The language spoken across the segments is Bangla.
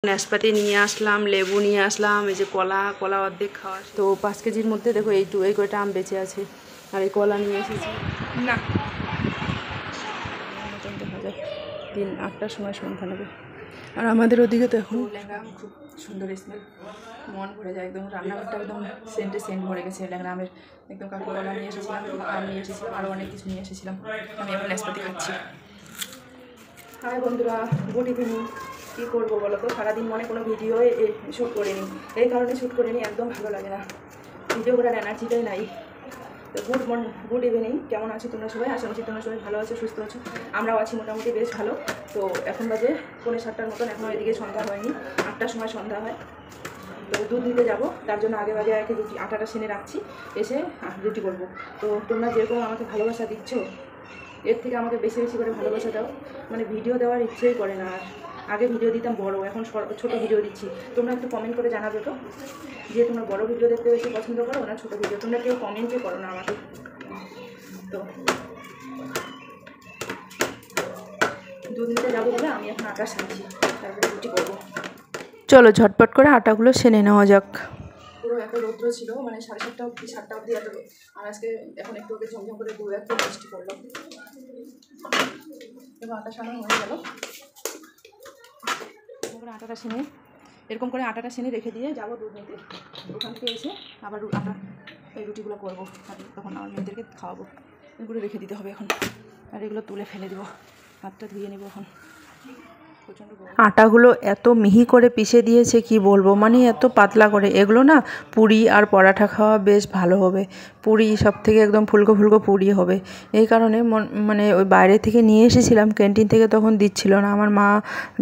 নাশপাতি নিয়ে আসলাম, লেবু নিয়ে আসলাম, এই যে কলা কলা অর্ধেক খাওয়া। তো 5 কেজির মধ্যে দেখো এই কয়টা আম বেঁচে আছে, আর এই কলা নিয়ে এসেছি না মতন দেখা যায়। দিন 8টার সময় সন্ধ্যা নেবে। আর আমাদের ওদিকে তো এখন ল্যাংড়া আম, খুব সুন্দর স্মেল, মন ভরে যায় একদম। রান্নাঘরটা একদম সেন্ট ভরে গেছে ল্যাংড়া আমের। একদম কাঁকড়া নিয়ে এসেছিলাম, আম নিয়ে এসেছিলাম, আরও অনেক কিছু নিয়ে এসেছিলাম। আমি এখন নাশপাতি খাচ্ছি। হাই বন্ধুরা, গুড ইভিনিং। কী করবো বলো তো, সারাদিন মনে কোনো ভিডিও শ্যুট করিনি। এই কারণে শ্যুট করিনি, একদম ভালো লাগে না, ভিডিও করার এনার্জিটাই নাই। তো গুড ইভিনিং। কেমন আছো তোমরা সবাই? আশা করছি তোমরা সবাই ভালো আছো, সুস্থ আছো। আমরাও আছি মোটামুটি বেশ ভালো। তো এখন বাজে 7:45 মতন, এখনও এদিকে সন্ধ্যা হয়নি। 8টার সময় সন্ধ্যা হয়। তো দুধ নিতে যাবো, তার জন্য আগে আর কি আটাটা সেনে রাখছি, এসে রুটি করবো। তো তোমরা যেরকম আমাকে ভালোবাসা দিচ্ছ, এর থেকে আমাকে বেশি বেশি করে ভালোবাসা দাও। মানে ভিডিও দেওয়ার ইচ্ছেই করে না। আর আগে ভিডিও দিতাম বড়, এখন ছোটো ভিডিও দিচ্ছি। তোমরা একটু কমেন্ট করে জানাবে তো, যে তোমরা বড় ভিডিও দেখতে বেশি পছন্দ করো না ছোটো ভিডিও। তোমরা কেউ কমেন্টই করো না আমাকে। তো দুধ নিতে যাবো বলে আমি এখন আটা সানছি, তারপরে রুটি করবো। চলো ঝটপট করে আটাগুলো সেনে নেওয়া যাক। পুরো এত রৌদ্র ছিল, মানে 7:30 অবধি 7টা অবধি এত। আর আজকে এখন একটু ওকে ঝমঝম করে পুরো একটু বৃষ্টি পড়লো। এবার আটা সানানো হয়ে গেল। এবার আটাটা সেনে এরকম করে আটাটা সেনে রেখে দিয়ে যাবো দুধ নিতে। ওখান থেকে এসে আবার আটা এই রুটিগুলো করবো, আর তখন আমার মেয়েদেরকে খাওয়াবো। এগুলো রেখে দিতে হবে এখন, আর এগুলো তুলে ফেলে দেবো। হাতটা ধুয়ে নেবো এখন। আটাগুলো এত মিহি করে পিষে দিয়েছে কি বলবো, মানে এত পাতলা করে। এগুলো না পুরি আর পরাঠা খাওয়া বেশ ভালো হবে। পুরি সব থেকে একদম ফুলকো ফুলকো পুরি হবে। এই কারণে মানে ওই বাইরে থেকে নিয়ে এসেছিলাম, ক্যান্টিন থেকে তখন দিচ্ছিল না। আমার মা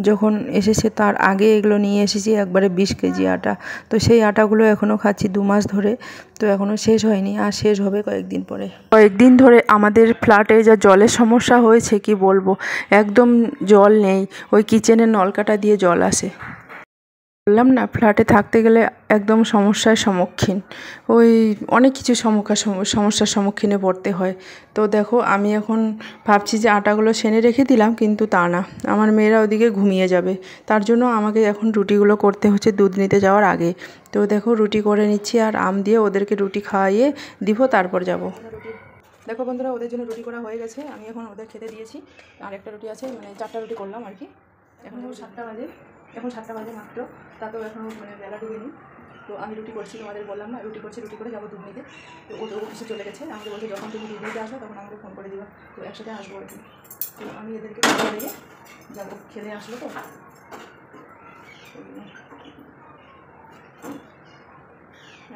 যখন এসেছে তার আগে এগুলো নিয়ে এসেছি, একবারে 20 কেজি আটা। তো সেই আটাগুলো এখনও খাচ্ছি 2 মাস ধরে। তো এখনও শেষ হয়নি, আর শেষ হবে কয়েকদিন পরে। কয়েকদিন ধরে আমাদের ফ্ল্যাটে যা জলের সমস্যা হয়েছে কি বলবো, একদম জল নেই। ওই কিচেনের নলকাটা দিয়ে জল আসে। বললাম না, ফ্ল্যাটে থাকতে গেলে একদম সমস্যার সম্মুখীন, ওই অনেক কিছু সমস্যার সম্মুখীনে পড়তে হয়। তো দেখো আমি এখন ভাবছি যে আটাগুলো সেনে রেখে দিলাম, কিন্তু তা না, আমার মেয়েরা ওদিকে ঘুমিয়ে যাবে। তার জন্য আমাকে এখন রুটিগুলো করতে হচ্ছে দুধ নিতে যাওয়ার আগে। তো দেখো রুটি করে নিচ্ছি, আর আম দিয়ে ওদেরকে রুটি খাওয়াইয়ে দিব, তারপর যাব। দেখো বন্ধুরা, ওদের জন্য রুটি করা হয়ে গেছে। আমি এখন ওদের খেতে দিয়েছি। আর একটা রুটি আছে, মানে 4টা রুটি করলাম আর কি। এখন 7টা বাজে, মাত্র। তাতেও এখন মানে বেলা ডুবেনি। তো আমি রুটি করছি, তোমাদের বললাম না, রুটি করছি, রুটি করে যাবো দুধ নিতে। তো ও অফিসে চলে গেছে। আমাকে বলছে যখন তুমি দুধ নিতে আসো তখন আমাকে ফোন করে দিবা, তো একসাথে আসবো আর কি। তো আমি এদেরকে খাওয়া দিয়ে যাবো, খেলে আসলো তো।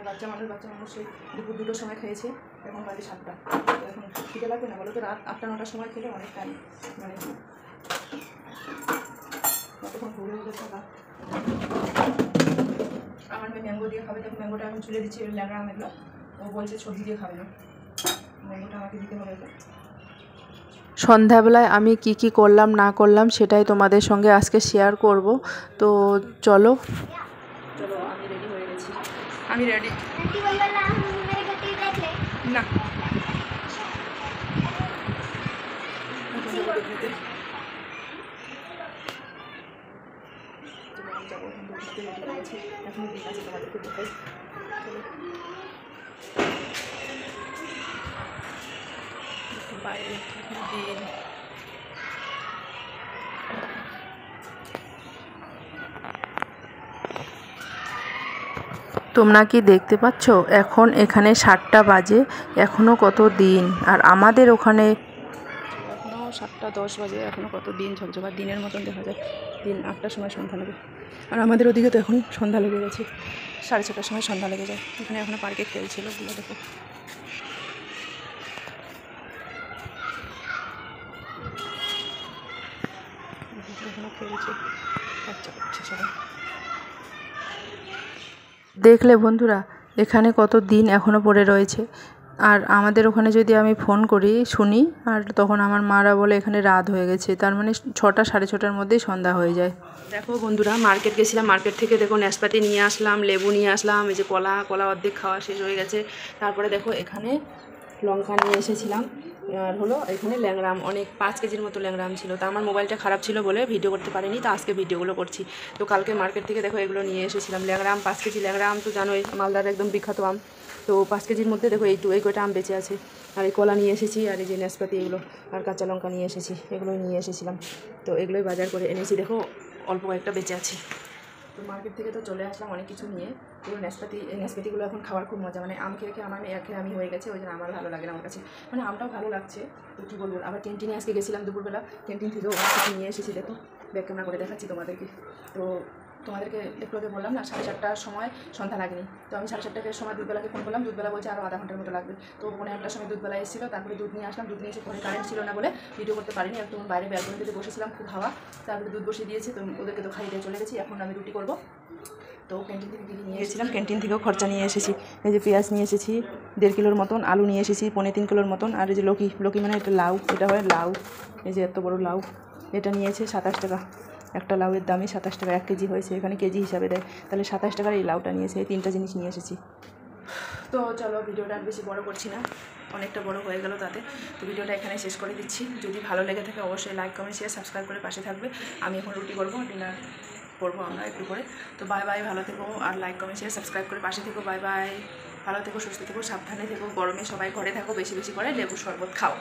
বাচ্চা মানুষ সেই দুপুর 2টোর সময় খেয়েছে, এখন বাজে 7টা। তো এখন খেতে লাগবে না বলো তো? রাত 8টা-9টার সময় খেলে অনেক টাইম, মানে কতক্ষণ ঘুরে উঠে থাকা। আমার মেয়ে ম্যাঙ্গো দিয়ে খাবে, তখন ম্যাঙ্গোটা আমি চুলে দিচ্ছি। ওই ল্যাংড়া আমেগুলো ও বলছে সবজি দিয়ে খাবে না, ম্যাঙ্গোটা আমাকে দিতে হবে। সন্ধ্যাবেলায় আমি কি করলাম না করলাম সেটাই তোমাদের সঙ্গে আজকে শেয়ার করব। তো চলো, আমি রেডি হয়ে গেছি। আমি রেডি না, যাবো এখন দিন আছে, তোমাদেরকে দেখাই। বাইরে দিন তোমরা কি দেখতে পাচ্ছ? এখন এখানে 7টা বাজে, এখনও কত দিন। আর আমাদের ওখানে এখনও 7টা 10 বাজে, এখনও কত দিন ঝকঝকা দিনের মতন দেখা যায়। দিন 8টার সময় সন্ধ্যা লাগে। আর আমাদের ওদিকে তো এখন সন্ধ্যা লেগে গেছে, 6:30টার সময় সন্ধ্যা লেগে যায়। এখানে এখনও পার্কে খেলছিল, ওগুলো দেখো। এখনও খেলছে, বাচ্চা করছে সবাই। দেখলে বন্ধুরা, এখানে কত দিন এখনও পড়ে রয়েছে। আর আমাদের ওখানে যদি আমি ফোন করি শুনি, আর তখন আমার মারা বলে এখানে রাত হয়ে গেছে, তার মানে 6টা 6:30টার মধ্যেই সন্ধ্যা হয়ে যায়। দেখো বন্ধুরা, মার্কেট গেছিলাম, মার্কেট থেকে দেখো নাশপাতি নিয়ে আসলাম, লেবু নিয়ে আসলাম, এই যে কলা অর্ধেক খাওয়া শেষ হয়ে গেছে। তারপরে দেখো এখানে লঙ্কা নিয়ে এসেছিলাম, আর হলো এখানে ল্যাংরাম অনেক 5 কেজির মতো ল্যাংরাম ছিল। তা আমার মোবাইলটা খারাপ ছিল বলে ভিডিও করতে পারিনি, তো আজকে ভিডিওগুলো করছি। তো কালকে মার্কেট থেকে দেখো এগুলো নিয়ে এসেছিলাম ল্যাংরাম, 5 কেজি ল্যাংরাম তো জানোই মালদার একদম বিখ্যাত আম। তো 5 কেজির মধ্যে দেখো এই কয়টা আম বেঁচে আছে। আর এই কলা নিয়ে এসেছি, আর এই যে নাশপাতি এগুলো, আর কাঁচা লঙ্কা নিয়ে এসেছি, এগুলোই নিয়ে এসেছিলাম। তো এগুলোই বাজার করে এনেছি, দেখো অল্প কয়েকটা বেঁচে আছে। তো মার্কেট থেকে তো চলে আসলাম অনেক কিছু নিয়ে। পুরো নাশপাতিগুলো এখন খাওয়ার খুব মজা, মানে আম খেয়ে খেয়ে আমার খেয়ে আমি হয়ে গেছে, ওই জন্য আমার ভালো লাগে না আমার কাছে, মানে আমটাও ভালো লাগছে। তো কী বলবো, আবার ক্যান্টিনে আজকে গেছিলাম দুপুরবেলা, ক্যান্টিন থেকেও অনেক কিছু নিয়ে এসেছি, দেখো ব্যাক ক্যামেরা করে দেখাচ্ছি তোমাদেরকে। তো তোমাদেরকে একটু আগে বললাম না 7:30টার সময় সন্ধ্যা লাগেনি, তো আমি 7:30টার সময় দুধবেলাকে ফোন করলাম, দুধবেলা বলছে আরও আধা ঘন্টার মতো লাগবে। তো 1:45টার সময় দুধবেলা এসেছিলো, তারপরে দুধ নিয়ে আসলাম, দুধ নিয়ে এসে ঘরে কারেন্ট ছিল না বলে ভিডিও করতে পারিনি। একটু বাইরে ব্যালকনিতে বসেছিলাম, খুব হাওয়া, তারপরে দুধ বসিয়ে দিয়েছে, তো ওদেরকে তো খাইয়ে দিয়ে চলে গেছি। এখন আমি রুটি করবো। তো ক্যান্টিন থেকে কী নিয়ে এসেছিলাম, ক্যান্টিন থেকেও খরচা নিয়ে এসেছি। এই যে পেঁয়াজ নিয়ে এসেছি 1.5 কিলোর মতন, আলু নিয়ে এসেছি 3.25 কিলোর মতন, আর এই যে লকি মানে এটা লাউ, এটা হয় লাউ, এই যে এত বড় লাউ, এটা নিয়েছে 27 টাকা। একটা লাউয়ের দামই 27 টাকা, 1 কেজি হয়েছে, এখানে কেজি হিসাবে দেয়, তাহলে 27 টাকার এই লাউটা নিয়েছে। এই 3টা জিনিস নিয়ে এসেছি। তো চলো ভিডিওটা আর বেশি বড় করছি না, অনেকটা বড় হয়ে গেল তাতে। তো ভিডিওটা এখানে শেষ করে দিচ্ছি। যদি ভালো লেগে থাকে অবশ্যই লাইক কমেন্ট শেয়ার সাবস্ক্রাইব করে পাশে থাকবে। আমি এখন রুটি করবো, ডিনার করবো আমরা একটু করে। তো বাই বাই, ভালো থেকো, আর লাইক কমেন্ট শেয়ার সাবস্ক্রাইব করে পাশে থেকো। বাই বাই, ভালো থেকো, সুস্থ থেকো, সাবধানে থেকো, গরমে সবাই ঘরে থাকো, বেশি বেশি করে লেবু শরবত খাও।